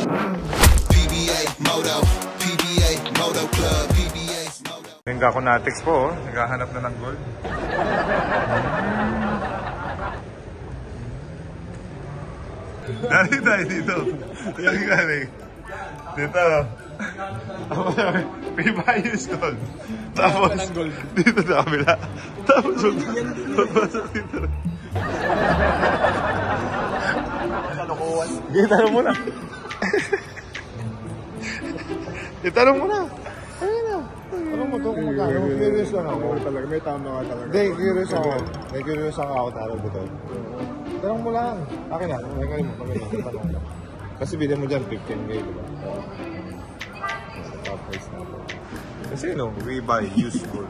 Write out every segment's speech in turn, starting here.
PBA Moto, PBA Moto Club, PBA Moto. Yung Gaconatics po, naghahanap na ng gold. Dali tayo dito. Yung galing. Dito. Pibayos gold. Tapos, dito sa kabila. Tapos, magpasok dito. Itanong mo na. Itanong mo na. Ayun na. Ano mo ito? Curious lang ako. May tama ka talaga. Hindi, curious ako. May curious ako talaga dito. Tanong mo lang. Akin na. May mo. Kasi bilhin mo dyan 15K, diba? Sa top price na ito. Kasi no, we buy used gold.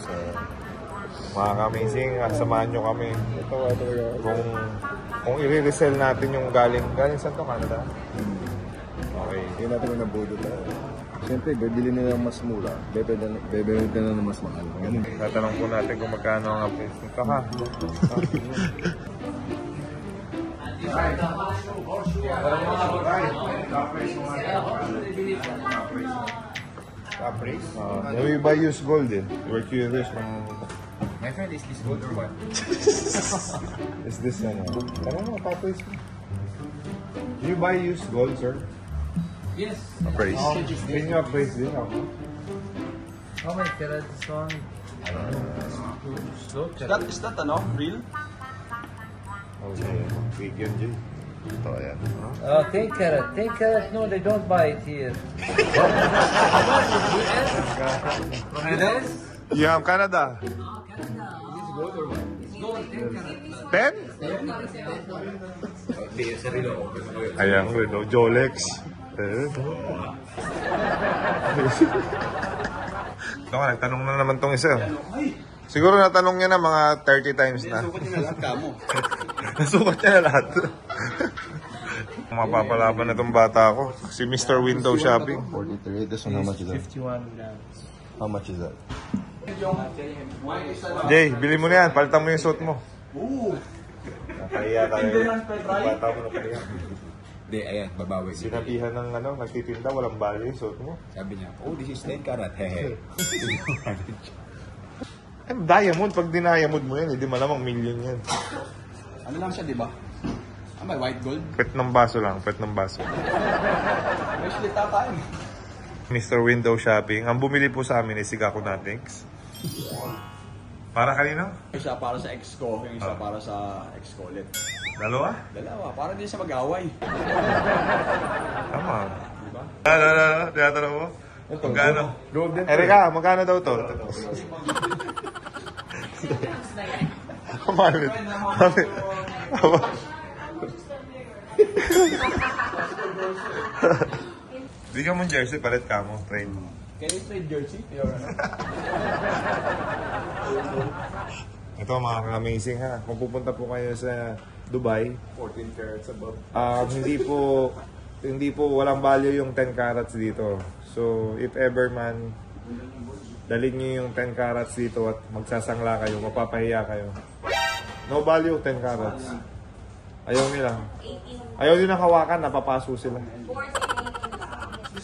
So, mga ka-amazing, samahan nyo kami. Ito talaga. Kung i-resell natin yung galing saan to, Canada? Okay. Hindi natin yung nabudo tayo. Siyempre, bibili nila ng mas mura. Bebili nila ng mas mahal. Ganun. Tatanong po natin kung magkano ang price nito, ha? Caprice? We buy used gold eh. We're curious kung... My friend, is this gold or what? Is this ano? Tanong mo, Caprice. Do you buy used gold, sir? Yes. Appraise. Can you appraise din ako? How many carat this one? Slow carat. Is that ano? Real? Okay. Big yun, Jay. Ito, ayan. 10 carat. 10 carat, no, they don't buy it here. US? Yeah, Canada. Is gold or what? It's gold, 10 carat. 10? Ayan, no, Jolex. Ito nga, nagtanong na naman tong isa. Siguro natanong niya na mga 30 times na. Nasukat niya na lahat kamo. Nasukat niya na lahat. Mapapalaban na tong bata ko. Si Mr. Window Shopping. 43. This one, how much is that? 51 grams. How much is that? Jay, bili mo na yan. Palitan mo yung suit mo. Nakahiya tayo. Bata mo na kahiya. Hindi, ayan, babawi. Sinabihan ng nagtitinda, walang bali yung suit mo. Sabi niya, oh, this is 10 karat, hehe. Diamond, pag dinayamond mo yan, hindi malamang million yan. Ano lang siya, di ba? May white gold? Pet ng baso lang, pet ng baso. May slita tayo. Mr. Window Shopping. Ang bumili po sa amin is si Gaconatics. Para kanino? Isa para sa ex ko, yung isa para sa ex ko ulit. Dalawa? Dalawa, para din siya mag-away. Tama. Diba? Tinatanong mo? Magkano? Erika, magkano daw to? Kamamit. Bigyan mo jersey, palit ka mo. Trade. Can you trade jersey? Ito mga ka-amazing ha. Kung pupunta po kayo sa Dubai, 14 carats above. hindi po walang value yung 10 carats dito. So, if ever man dalhin niyo yung 10 carats dito at magsasangla kayo, mapapahiya kayo. No value 10 carats. Ayaw nila. Ayaw din ang hawakan, napapaso sila.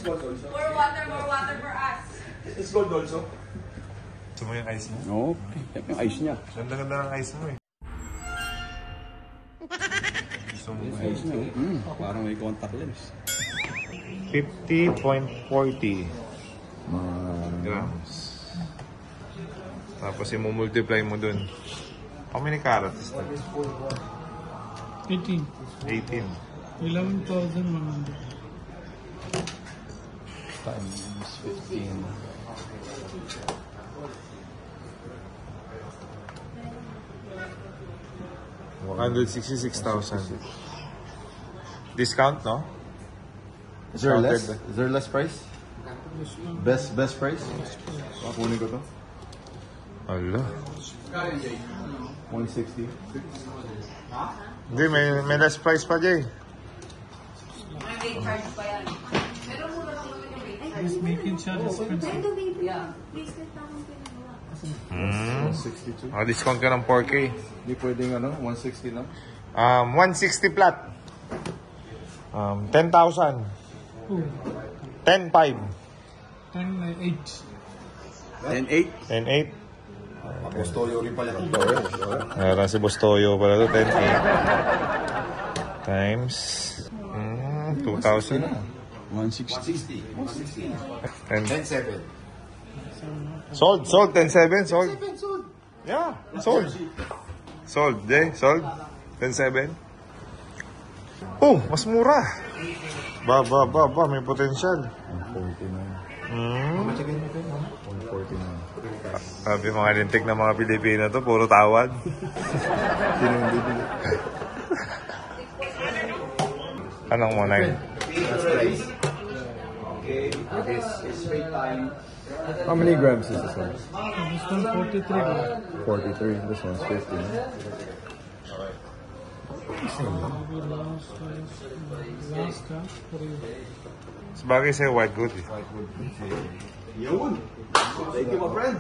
More water for us. It's gold also? Gusto mo yung ice mo? Oo, yung ice niya. Ganda-ganda ng ice mo eh. Gusto mo Yung ice niya, parang may contact lens. 50.40 grams. Tapos i-multiply mo dun. How many carats is that? 18. 18. 11,100. Times 15. $166,000. Discount, no? Is there less? Is there less price? Best price? Kunin ko to. Ala. 160. Hindi, may less price pa, Jay. May charge pa yan. Meron muna lang naman yung wait. Just making sure it's expensive. Yeah. Bracelet na akong pinagawa. 162. Discount ka ng 4K. Hindi pwedeng 160 lang. 160 flat. 10,000. Oh, 10,500. 10, 10-8. 10,800. Gusto rin pala. Meron si Bostoyo pala to, 10,800. Times 2,000. 160. And 10-7. sold, 10,700, sold. Yeah, sold. Sold, Jay, sold. 10,700. Oh, mas mura. Ba, may potential. 149. Sabi mga lintik na mga Pilipino to, puro tawad. Sino yung bibili? Anong mo, 9? How many grams is this one? this one 43. 43. This one's 50. Maybe last cash for you. Sabagay sa'yo, white good. Eh. Yun. Thank you, my friend.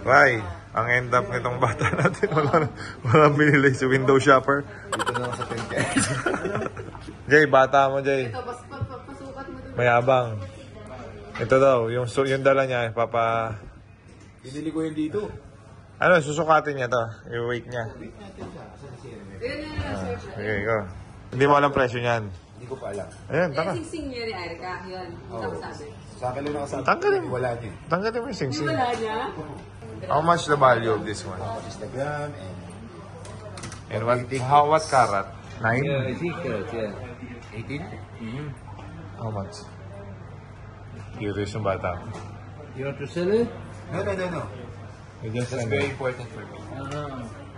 Bye. Ang end up nitong bata natin, walang binili si window shopper. Dito na lang sa 10K. Jay, bata mo, Jay. Ito, pasukat mo doon. Mayabang. Ito daw, yung dala niya, Binili ko yun dito. Ano, susukatin niya to, yung weight niya. Yun, sir. Okay, go. Hindi mo alam presyo niyan. Hindi ko pa alam. Ayan, Yan, taka. sing-sing niya ni Erica. Yun. Tapos sabi. Sa akin lang nakasabi. Tanggalin mo. Wala niya. Tanggalin mo yung sing-sing. Wala niya. How much the value of this one? Instagram and And what carat? 9? Yeah, I think yeah. 18? How much? Curious yung bata. You want to sell it? No. I just, That's very important for me.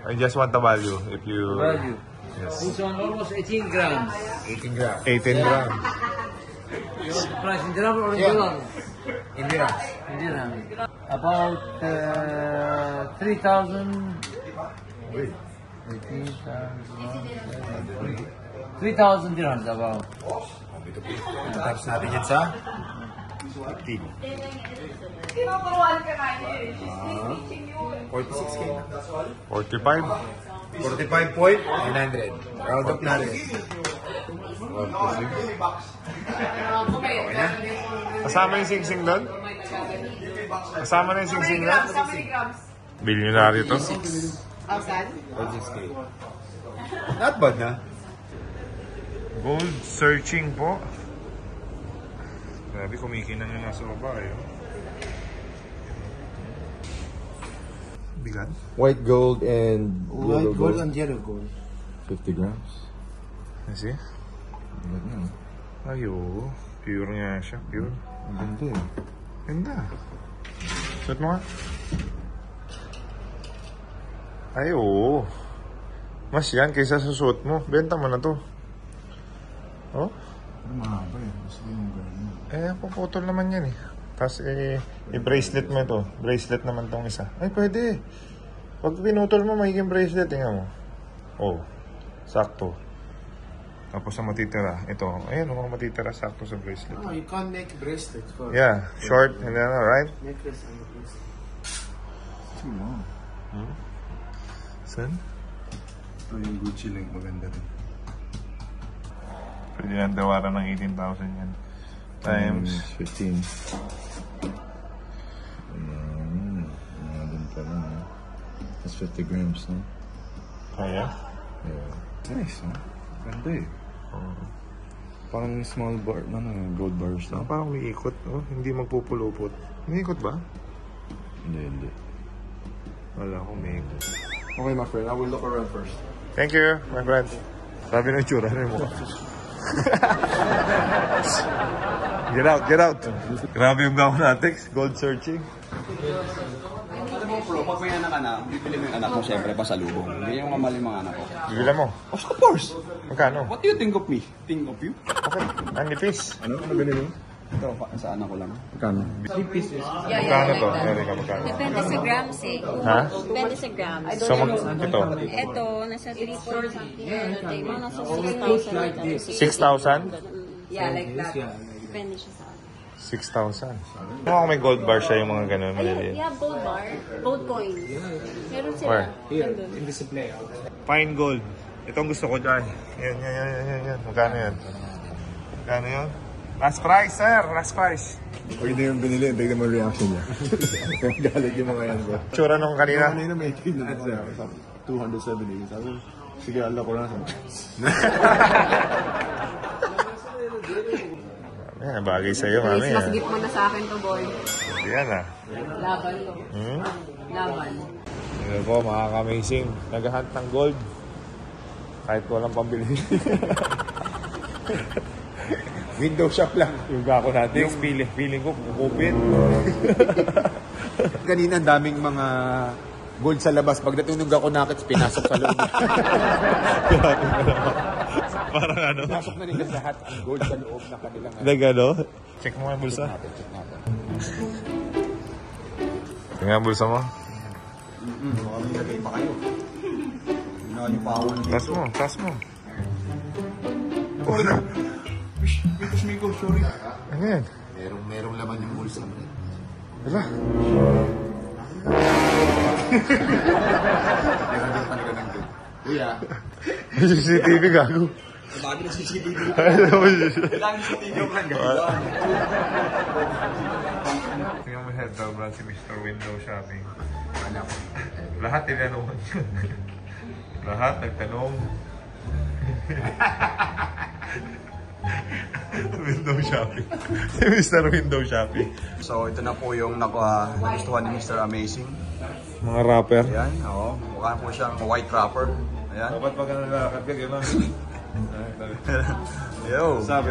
I just want the value. If you... Value. Yes. This one almost 18 grams. 18 grams. 18 grams. You want the price in dirham or in Yeah. dirham? In dirhams. In dirham. About 3,000. 3,000 dirhams about. Tapos natin yan sa 15. Kinukuruan ka kanya eh. She's teaching you. 46K. 45? 45.900. Round up natin. Kasama yung sing-sing doon? Kasama na yung sing-sing doon? How many grams? Bilyonaryo to. 1,000? 46K. Not bad na. Gold searching po. Grabe, kumikinang yung nasa baba eh. Bigat. White gold and yellow gold. yellow gold. 50 grams. I see? Good na. Ay, oo. Pure nga siya. Pure. Ang ganda eh. Ganda. Suot mo nga. Ay, oo. Mas yan kaysa sa suot mo. Benta mo na to. Oh? Pero mahaba eh. Gusto ko yung gano'n. Puputol naman yan eh. Tapos i-bracelet mo ito. Bracelet naman tong isa. Ay, pwede. Pag pinutol mo, magiging bracelet. Tingnan mo. Oh. Sakto. Tapos ang matitira. Ito. Ayan, ang matitira sakto sa bracelet. Oh, you can't make bracelets for Yeah. Short and then, right? necklace and bracelet. Too long. Saan? Ito yung Gucci link. Maganda rin. Pwede na dawaran ng 18,000 yan. Times 15. Mga din pala na. That's 50 grams, no? kaya. Yeah. Nice, no? Ganda eh. Parang small bar, gold bars So, na. parang umiikot. Oh, hindi magpupulupot. Umiikot ba? Hindi. Wala akong umiikot. Okay, my friend. I will look around first. Thank you, my friend. Sabi ng tsura rin mo. Get out. Grabe yung gawin natin. Gold searching. Alam mo, bro, pag may anak ka na, bibili mo yung anak mo, syempre, pasalubong. Hindi yung mamali mga anak ko. Bibila mo. Of course! Magkano? What do you think of me? Think of you? Okay. Ang nipis. Ano binili mo? Ito, sa anak ko lang. Magkano? Magkano to? Erika, magkano? Depende sa grams eh. Ha? Depende sa grams. So, ito. Ito, nasa 3 something. Ito, yung mga nasa 6,000. 6,000? Yeah, like that. Depende siya sa 6,000. Kung may gold bar siya yung mga ganun, maliliit. Yeah, gold bar. Gold coin. Meron sila. Where? Nandun. Fine gold. Itong gusto ko dyan. Yan. Magkano yan? Magkano yun? Last price, sir. Last price. Pag hindi yung binili, tignan mo reaction niya. Galit yung mga yan, bro. Tsura nung kanina. Kanina may tignan ako. 270. Sabi ko, sige, ala ko na. Yan, bagay sa'yo, mami. Mas gift mo na sa akin to, boy. Yan ah. Laban to. Laban. Ano po, mga ka-amazing. Naghahunt ng gold. Kahit walang pambili. Window shop lang. Yung gako natin, feeling ko, kukupit. Kanina, ang daming mga gold sa labas. Pagdating ng Gako Nuggets, pinasok sa loob. Parang ano? Pinasok na nila lahat ang gold sa loob na kanilang... Nagano? Check mo nga yung bulsa. Check natin. Tingnan ang bulsa mo. Baka may lagay pa kayo. Yun na yung pawon dito. Tas mo. Push me go, sorry. Ano yan? Merong laman yung bulsa mo. Wala. Kuya. May CCTV gago. Sabi ng CCTV. Kailangan CCTV yung hanggang. Tingnan mo head dog brand si Mr. Window Shopping. Lahat tinanong. Lahat nagtanong. Window Shopping. Si Mr. Window Shopping. So ito na po yung nagustuhan ni Mr. Amazing. Mga rapper. Ayan, oo. Mukha po siyang white rapper. Ayan. Dapat pag nalakad ka, gano'n. Yo. Sabi.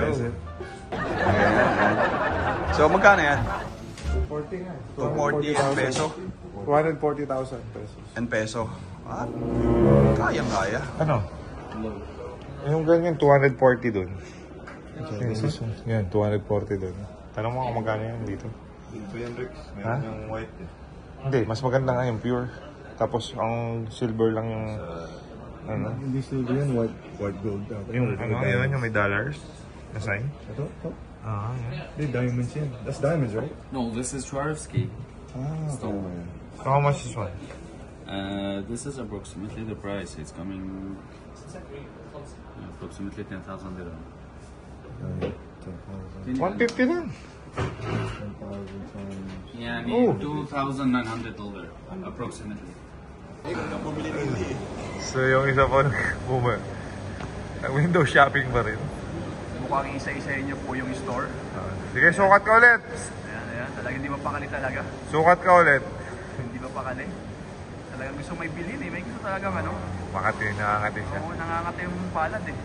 So magkano yan? 240 nga. 240 en peso. 240,000 pesos. En peso. Ah, kaya. Ano? Yung ganyan, 240 dun. Yan, 240 dun. Tanong mo kung magkano yan dito. Dito yan, Rex. Ha? Meron yung white. Hindi, mas maganda nga yung pure. Tapos ang silver lang yung... Ano? Hindi silver yan, white gold. Yung ano, yun, yung may dollars na sign. Ito? Ah, yan. Hindi, diamonds yan. That's diamonds, right? No, this is Swarovski. So how much is one? This is approximately the price. It's coming approximately 10,000 dirham. 150 lang. Yeah, Oh. 2,900 dollar approximately. So yung isa po window shopping pa rin. Mukhang isa-isa niyo po yung store. Sige, sukat ka ulit. Ayan. Talagang hindi mapakali talaga. Sukat ka ulit. Hindi mapakali. Talagang gusto may bilhin eh. May gusto talagang ano. Makati, nakakati siya. Oo, nangangati yung palad eh.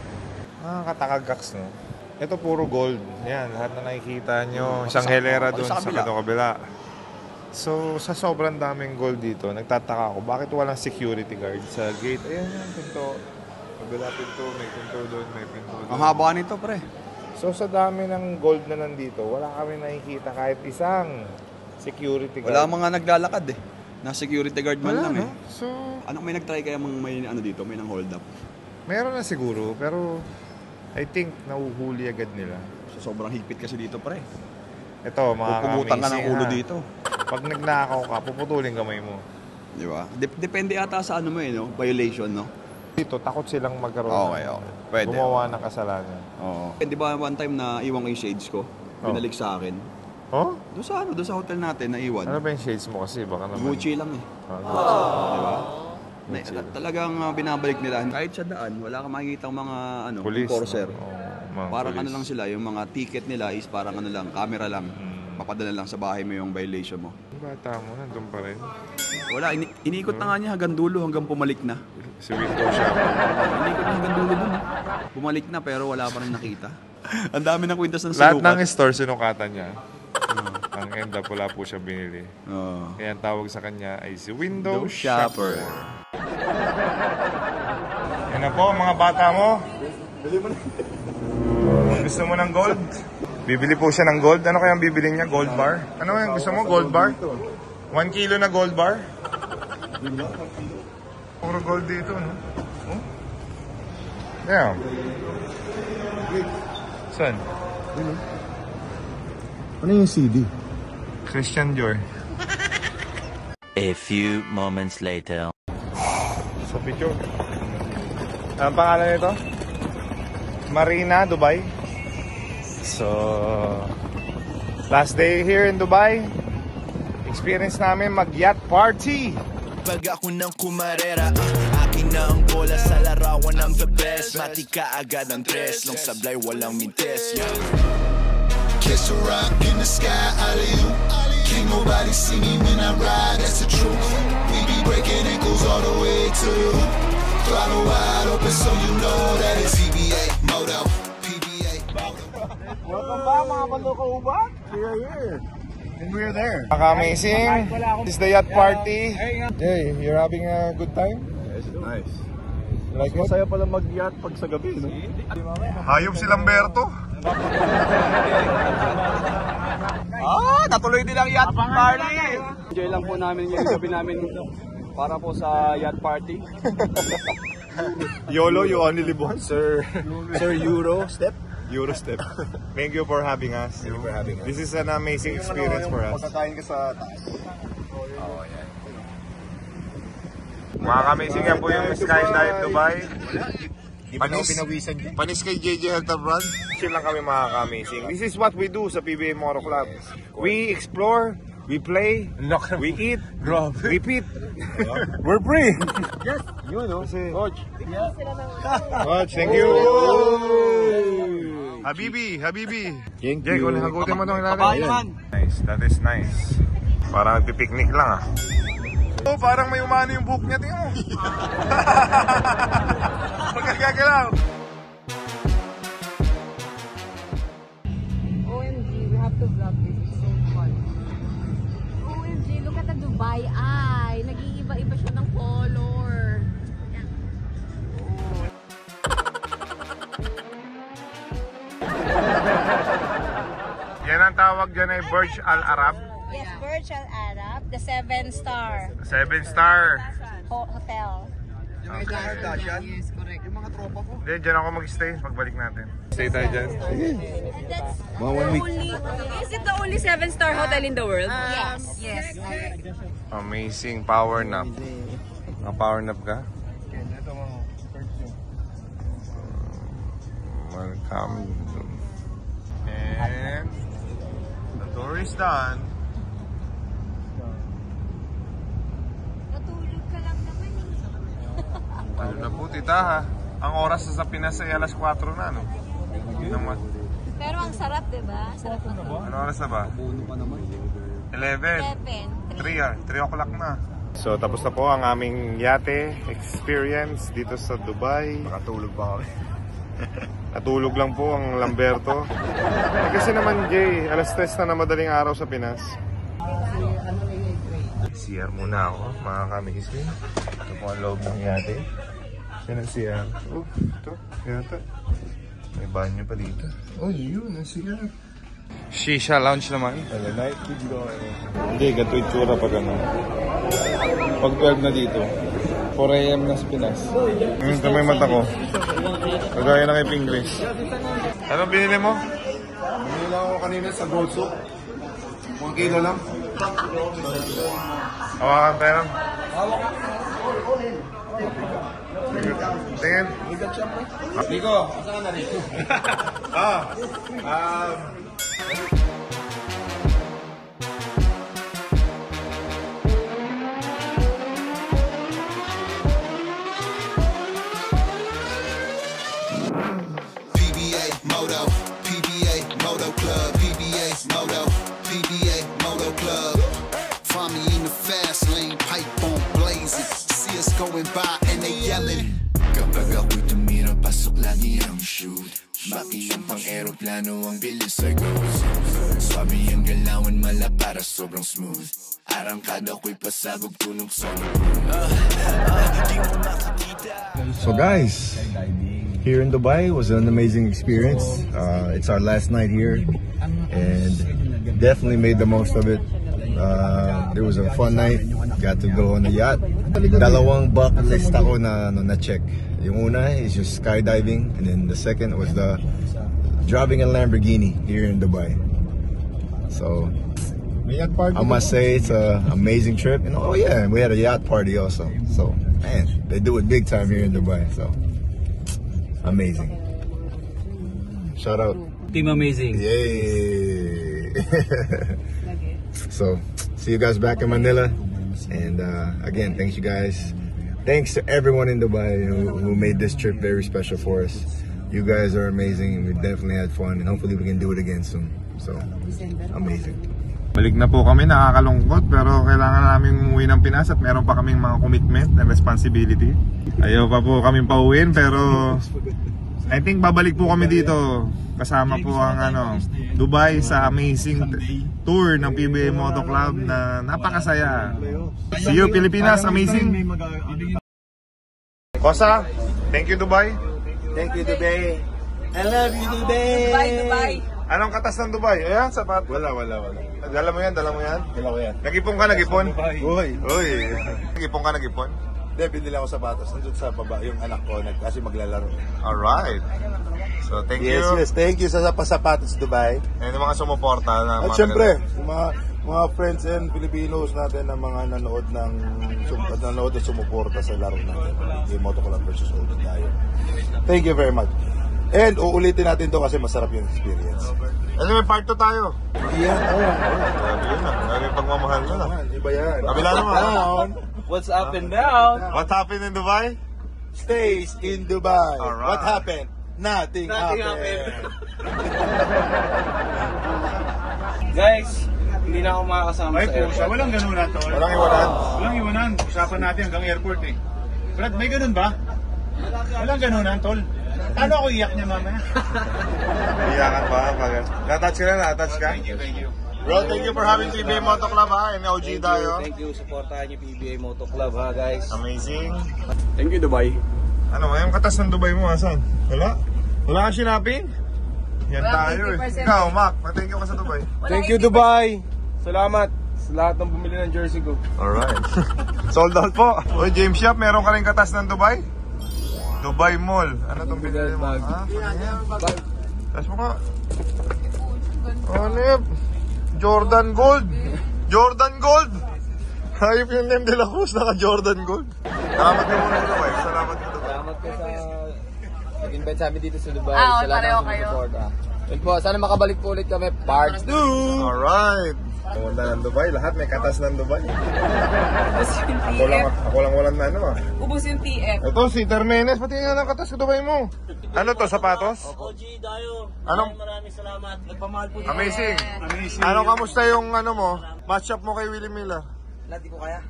Katakagax, no? Ito puro gold. Yan, lahat na nakikita nyo. Isang helera doon sa kabila. So, sa sobrang daming gold dito, nagtataka ako, bakit walang security guard sa gate? Ayan yan, pinto. Kabila pinto, may pinto doon, may pinto doon. Ang haba nito, pre. So, sa dami ng gold na nandito, wala kami nakikita kahit isang security guard. Wala mga naglalakad eh. Na security guard man Wala, lang no? eh. So, Anong may nagtry kaya may ano dito, may nang hold up? meron na siguro, pero I think nahuhuli agad nila. So, sobrang higpit kasi dito, pre. Ito, mga Pupugutan ka ng ka-amazing, ulo ha? dito. Pag nagnakaw ka, puputulin kamay mo. Di ba? Depende ata sa ano mo eh, no? Violation, no? Dito, takot silang magkaroon. Okay. Pwede. Gumawa ng kasalanan. Oo. Di ba one time na iwan ko yung shades ko? Binalik sa akin. Oh? Doon sa hotel natin na iwan. Ano ba yung shades mo kasi? Baka naman. Gucci lang eh. Di ba? Talagang binabalik nila. Kahit sa daan, wala kang makikita mga Police. enforcer. Mga Parang police. ano lang sila, yung mga ticket nila is parang ano lang, camera lang. Papadala lang sa bahay mo yung violation mo. Yung bata mo, nandun pa rin. Wala, iniikot na nga niya hanggang dulo, hanggang pumalik na. Si window shop. Iniikot na hanggang dulo dun. Bumalik na pero wala pa rin nakita. Ang dami ng kwintas ng Lahat sinukat. ng store sinukatan niya. Ang end up, wala po siya binili. Oo. Kaya ang tawag sa kanya ay si window Window shopper. shopper. Yan na po, mga bata mo. Gusto mo ng gold? Bibili po siya ng gold. Ano kaya ang bibili niya? Gold bar? Ano yung gusto mo? Gold bar? 1 kilo na gold bar? Puro gold dito, no? Oh? Yeah. Saan? Ano yung CD? Christian Dior. A few moments later. So, picture. Ang pangalan nito? Marina, Dubai. So, last day here in Dubai. Experience namin mag-yacht party. Pag ako ng kumarera, akin na ang bola sa larawan ng the best. Mati ka agad ang tres, long sablay walang mintes. Kiss a rock in the sky, alley-oop. Can't nobody see me when I ride, that's the truth. We be breaking ankles all the way to the hoop. Throttle wide open so you know that it's PBA, Moto, PBA, Moto. Welcome back mga Baloko Ubat. We're here. And we're there. Amazing. This is the yacht party. Jay, you're having a good time? Yes, nice. Like Masaya pala mag-yacht pag sa gabi, no? Hayop si Lamberto. Natuloy din ang yacht party. Enjoy lang po namin yung gabi namin para po sa yacht party. YOLO, you only live once. Sir Eurostep. Eurostep. Thank you for having us. Thank you for having us. This is an amazing experience for us. Pagkakain ka sa taas. Mga amazing yan po yung Skydive Dubai. Panis kay JJ Hagtabran. Chill lang kami mga ka-amazing. This is what we do sa PBA Moto Club. We explore, we play, we eat, repeat. We're free. Yes, you know. Coach. Coach, thank you. Habibi. Jay, kung nakagutin mo itong ilalim. Nice, that is nice. Parang nagpipiknik lang ah. Oh, parang may umano yung buhok niya, tingnan mo. Magkagagalaw. OMG, we have to vlog this. It's so fun. OMG, look at the Dubai eye. Nag-iiba-iba siya ng color. Yan ang tawag dyan ay Burj Al Arab. Yes, Burj Al Arab, the 7-star 7-star. hotel. Yes, correct. Yung mga tropa ko. Hindi, dyan ako mag-stay pagbalik natin. Stay tayo dyan. And that's Mga 1 week. Is it the only 7-star hotel in the world? yes. Amazing power nap. Power nap ka? Welcome. And the tour is done. Natulog ka lang naman eh. Ano na po, tita ha? Ang oras sa Pinas ay alas 4 na, no? Naman. Pero ang sarap, diba? Sarap na to. Ano oras na ba? 11. 3 o'clock na. So, tapos na po ang aming yate experience dito sa Dubai. Nakatulog pa kami. Natulog lang po ang Lamberto. Kasi naman, Jay, alas 3 na madaling araw sa Pinas. CR muna ako, mga kamising. Ito po ang loob ng yate. Yan ang CR. Ito, yata. May banyo pa dito. Yun, ang CR. Shisha lounge naman. The night is going. Hindi, ganito yung tsura pag ano. Pag 12 na dito. 4 AM na sa Pinas. Ito may mata ko. Kagaya na kay English. Anong binili mo? Bumili lang ako kanina sa Gold Soup. 1 kilo lang. Hawakan tayo. Tingin. Nico, asa ka na rin? PBA, Moto, PBA, Moto Club, PBA, Moto, PBA, Moto Club. Find me in the fast lane, pipe on blazing. See us going by and they yelling. Kapag ako'y tumira, pasok lagi ang shoot. Baki ang pang-aeroplano, ang bilis ay goes. Swabe ang galawan, mala para sobrang smooth. Arangkada ko'y pasabog, tunog sa So guys, here in Dubai was an amazing experience. It's our last night here and definitely made the most of it. It was a fun night. Got to go on the yacht. Dalawang bucket list ako na check. Yung una is just skydiving and then the second was the driving a Lamborghini here in Dubai. So I must say it's an amazing trip. And oh yeah, we had a yacht party also. So man, they do it big time here in Dubai. So amazing. Shout out. Team Amazing. Yay. So see you guys back in Manila. And again, thanks you guys. Thanks to everyone in Dubai who made this trip very special for us. You guys are amazing, and we definitely had fun, and hopefully we can do it again soon. So, amazing. Balik na po kami, nakakalungkot, pero kailangan namin umuwi ng Pinas at meron pa kaming mga commitment and responsibility. Ayaw pa po kaming pauwiin, pero I think babalik po kami dito. Kasama po ang Dubai sa amazing tour ng PBA Moto Club na napakasaya. See you Pilipinas, amazing. Kosa, thank you Dubai. Thank you, Dubai. I love you, Dubai. Dubai. Anong katas ng Dubai? Ayan, sapat. Wala. Dala mo yan. Dala ko yan. Nag-ipon ka, nag-ipon? Uy. Nag-ipon ka, nag-ipon? Hindi, binili ako sapatos. Nandun sa baba yung anak ko kasi maglalaro. Alright. So, thank you. Yes. Thank you sa sapatos, Dubai. And yung mga sumuporta na At syempre, yung mga friends and Filipinos natin na mga nanood ng sumuporta sa laro natin. Yung Moto Club versus Old tayo. Thank you very much. And uulitin natin to kasi masarap yung experience. Ano may part 2 tayo? Yan, Sabi yun na. Sabi yung pagmamahal mo na. Iba yan. Kabila naman. What's up and down? What happened in Dubai? Stays in Dubai. Alright. What happened? Nothing happened. Guys, hindi na ako makakasama sa airport. Walang ganun na to. Walang iwanan. Walang iwanan. Usapan natin hanggang airport eh. Brad, may ganun ba? Walang ganun na, tol. Ano ako iyak niya mamaya? Iyakan ba? Na-touch ka na, na-touch ka? Thank you. Bro, thank you for having PBA Moto Club ha. And OG tayo. Thank you. Supportahan niyo PBA Moto Club ha, guys. Amazing. Thank you, Dubai. Ano, yung katas ng Dubai mo, asan? Wala? Wala kang sinapin? Yan tayo eh. Ikaw, Mac, thank you ka sa Dubai. Thank you, Dubai. Salamat sa lahat ng bumili ng jersey ko. Alright. Sold out po. Oy, James Shop, meron ka rin katas ng Dubai? Dubai Mall. Ano itong binili mo? Tapos mo ka. Ano yun? Jordan Gold. Jordan Gold. Hayop yung name de la Cruz, naka Jordan Gold. Salamat ka muna sa Dubai. Salamat ka Dubai. Salamat ka sa nag-invite sa amin dito sa Dubai. Salamat Salamat kayo. Yun po, sana makabalik po ulit kami. Part 2! Alright. Pumunta ng Dubai, lahat may katas ng Dubai. Ubus yung TF. Ako lang walang na Ubus yung TF. Ito si Termenes, pati nga ng katas sa Dubai mo. Ano to, sapatos? OG tayo. Anong? Maraming salamat. Nagpamahal po. Amazing. Ano, kamusta yung mo? Match up mo kay Willie Miller? Di ko kaya.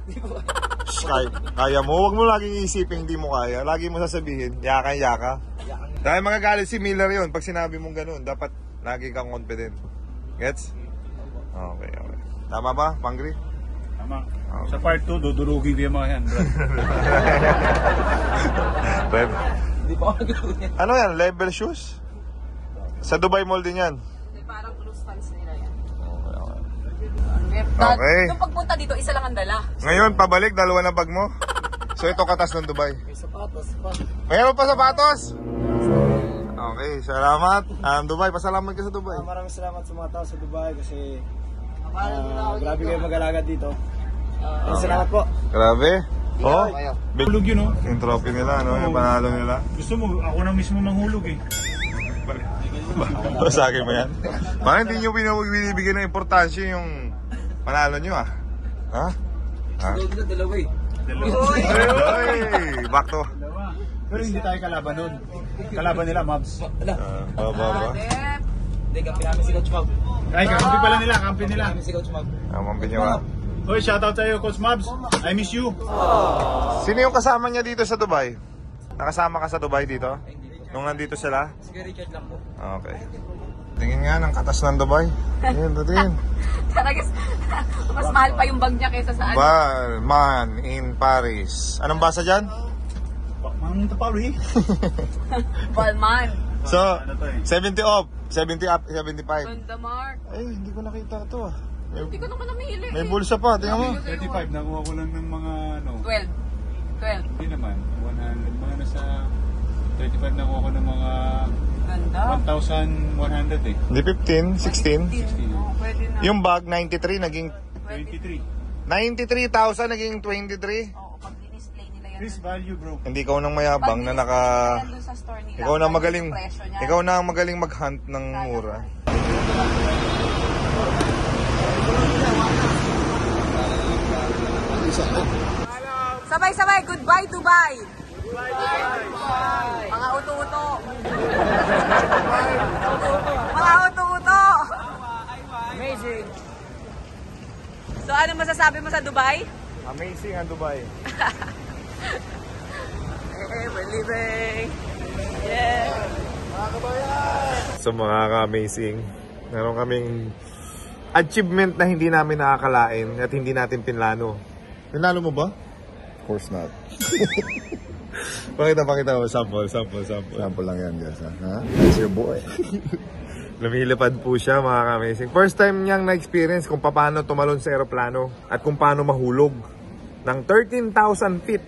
Kaya mo. Huwag mo laging isipin hindi mo kaya. Lagi mo sasabihin, yaka. Dahil magagalit si Miller yun. Pag sinabi mong ganun, dapat lagi kang confident. Gets? Okay. Tama ba, Pangri? Tama. Sa part 2, dudurugin ko yung mga yan, bro. Hindi pa ako nagawin. Ano yan? Level shoes? Sa Dubai Mall din yan. Parang close fans nila yan. Okay. Nung pagpunta dito, isa lang ang dala. Ngayon, pabalik, dalawa na bag mo. So ito katas ng Dubai. May sapatos pa. Mayroon pa sapatos? Okay, salamat. Dubai, pasalamat ka sa Dubai. Maraming salamat sa mga tao sa Dubai kasi grabe kayo mag-alaga dito. Salamat po. Grabe. Oh, Hulog yun, oh. yung trophy nila, no? Yung panalo nila. Gusto mo, ako na mismo manghulog eh. Sa akin mo yan? Parang hindi nyo binibigyan ng importansya yung panalo nyo, ah. Ha? Dalawa eh. Hey, back to. Pero hindi tayo kalaban nun. Kalaban nila, Mavs. Baba. Hindi, kampi namin si Coach Mag. Ay, kampi pala nila, kampi nila. Kampi si Coach Mag. Mampi nyo, ah. Hoy, shoutout sa'yo, Coach Mavs. I miss you. Sino yung kasama niya dito sa Dubai? Nakasama ka sa Dubai dito? Nung nandito sila? Si Richard lang po. Okay. Tingin nga ng katas ng Dubai. Tingin, tingin. Talagang mas mahal pa yung bag niya kaysa sa ano. Balmain in Paris. Anong basa dyan? Bakman to Paris. Balmain. So, 70 off. 70 up, 75. Ganda, Mark. Ay, hindi ko nakita ito, ah. Hindi ko naman namili. May bulsa pa, tingnan mo. 35, nakuha ko lang ng mga ano. 12. Hindi naman, 100. Mga nasa 35 nakuha ko ng mga Ganda. 1,100 eh. Hindi 15, 16. 16. Oh, pwede na. Yung bag, 93, naging... 23. 93,000, naging 23? Oo, pag dinisplay nila yan. This value, bro. Hindi ikaw nang mayabang na naka... Sa store nila. Ikaw na magaling... Presyo niya. Ikaw na magaling mag-hunt ng mura. Sabay-sabay, goodbye Dubai! Mga uto-uto. Mga uto-uto. Amazing. So ano masasabi mo sa Dubai? Amazing ang Dubai. Hey, we're leaving. Yeah. So mga ka-amazing, meron kaming achievement na hindi namin nakakalain at hindi natin pinlano. Pinlano mo ba? Of course not. Pakita mo. Sample. Sample lang yan, guys. Ha? That's your boy. Lumilipad po siya, mga ka-amazing. First time niyang na-experience kung paano tumalon sa aeroplano at kung paano mahulog ng 13,000 feet.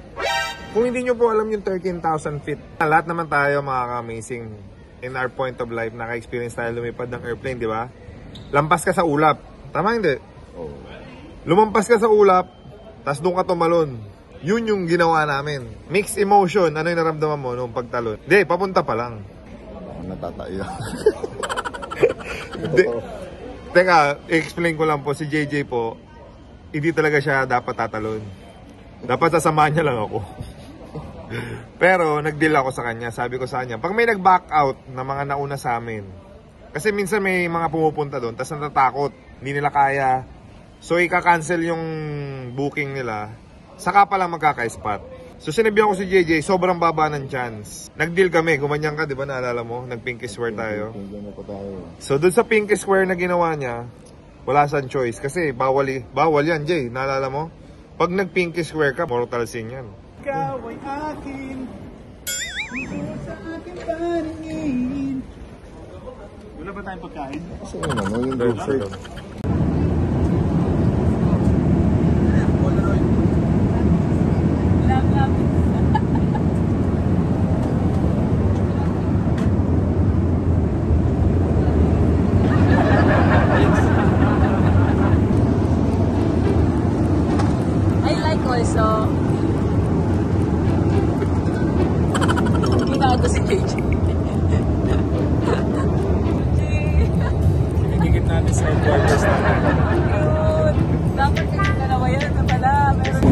Kung hindi nyo po alam yung 13,000 feet, lahat naman tayo, mga ka-amazing, in our point of life, naka-experience tayo lumipad ng airplane, di ba? Lampas ka sa ulap. Tama hindi? Oh. Lumampas ka sa ulap, tapos doon ka tumalon. Yun yung ginawa namin. Mixed emotion. Ano yung naramdaman mo nung pagtalon? Hindi, papunta pa lang. Natatayo. Teka, i-explain ko lang po. Si JJ po, hindi talaga siya dapat tatalon. Dapat sasamahan niya lang ako. Pero nag-deal ako sa kanya. Sabi ko sa kanya, pag may nag-back out na mga nauna sa amin, kasi minsan may mga pumupunta doon, tapos natatakot, hindi nila kaya. So ika-cancel yung booking nila, saka pa lang magkaka-spot. So sinabihan ko si JJ, sobrang baba ng chance. Nag-deal kami, gumanyan ka, di ba naalala mo? Nag-pinky square tayo. So doon sa pinky square na ginawa niya, wala siyang choice. Kasi bawal yan, Jay. Naalala mo? Pag nag-pinky square ka, mortal sin yan. Ikaw ay akin, ikaw sa akin paningin. Wala ba tayong pagkain? Kasi ano, yung good food. I like also. Ginagawa si JJ. Pinigit natin sa headquarters natin. Yun. Dapat yung dalawa yan. Ito pala. Meron.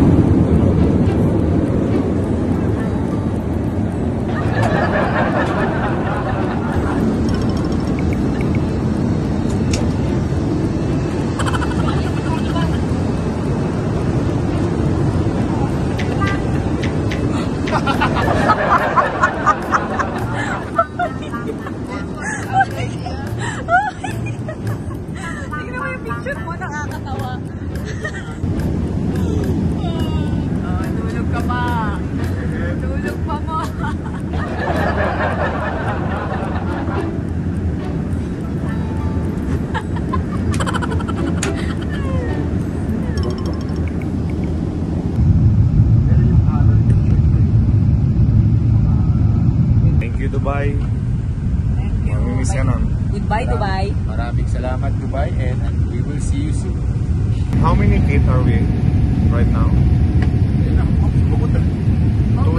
Tingnan mo yung picture mo, nakakatawa. Oh, tulog ka pa. Tulog pa mo. Thank you, Dubai. Mamimiss ka nun. Goodbye, Dubai. Maraming salamat, Dubai, and we will see you soon. How many feet are we right now?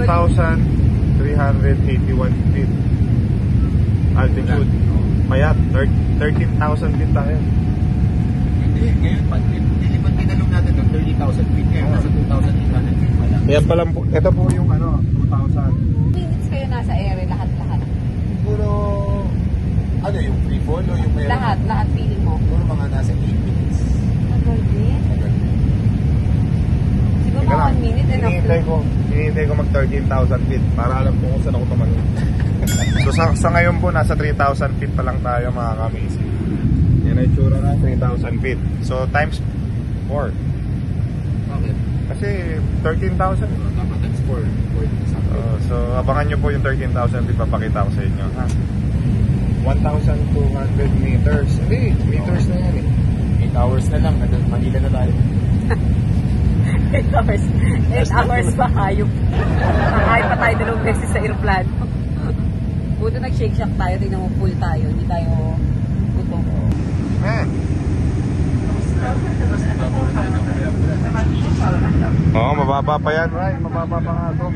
2,381 feet altitude. Payat, 13,000 feet tayo. Hindi, ngayon, pag pinalong natin ng 30,000 feet, ngayon nasa 2,800 feet pa lang. Kaya pala po, ito po yung 2,000. Minutes kayo nasa ere, lahat-lahat. Siguro, ano yung free fall o yung mayroon? Lahat feeling mo. Siguro mga nasa 8 minutes. Tagal din. Siguro mga 1 minute and Hinihintay ko mag 13,000 feet para alam ko kung saan ako tumalon. So sa ngayon po, nasa 3,000 feet pa lang tayo, mga ka-amazing. Yan ay tsura na, 3,000 feet. So times 4. Okay. Kasi 13,000. Dapat times 4. So abangan nyo po yung 13,000 feet, papakita ko sa inyo. Ha? 1,200 meters. Hindi, meters na yan eh. 8 hours na lang, Manila na tayo. 8 hours. 8 hours pa hayop. Nakain pa tayo 2 beses sa aeroplano. Buto nag-shake shack tayo, tingnan mo full tayo. Hindi tayo gutom. Oo, mababa pa yan, Ray. Mababa pa nga ito.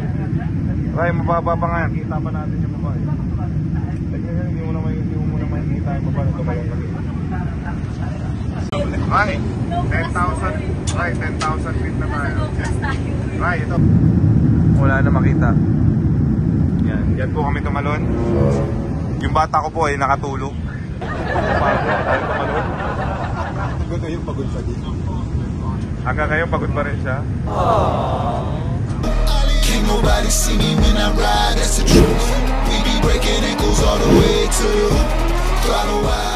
Ray, mababa pa nga yan. Kita pa natin yung baba. Lagyan yan, hindi mo muna makikita yung baba na tumalang kami. Ray, 10,000. Ray, 10,000 feet na tayo. Ray, ito. Wala na makita. Yan po kami tumalon. Yung bata ko po ay nakatulog. Tayo tumalon. Hanggang ngayon pagod pa din. Hanggang ngayon pagod pa rin siya. Can't nobody see me when I ride, that's the truth. We be breaking ankles all the way to throttle wide.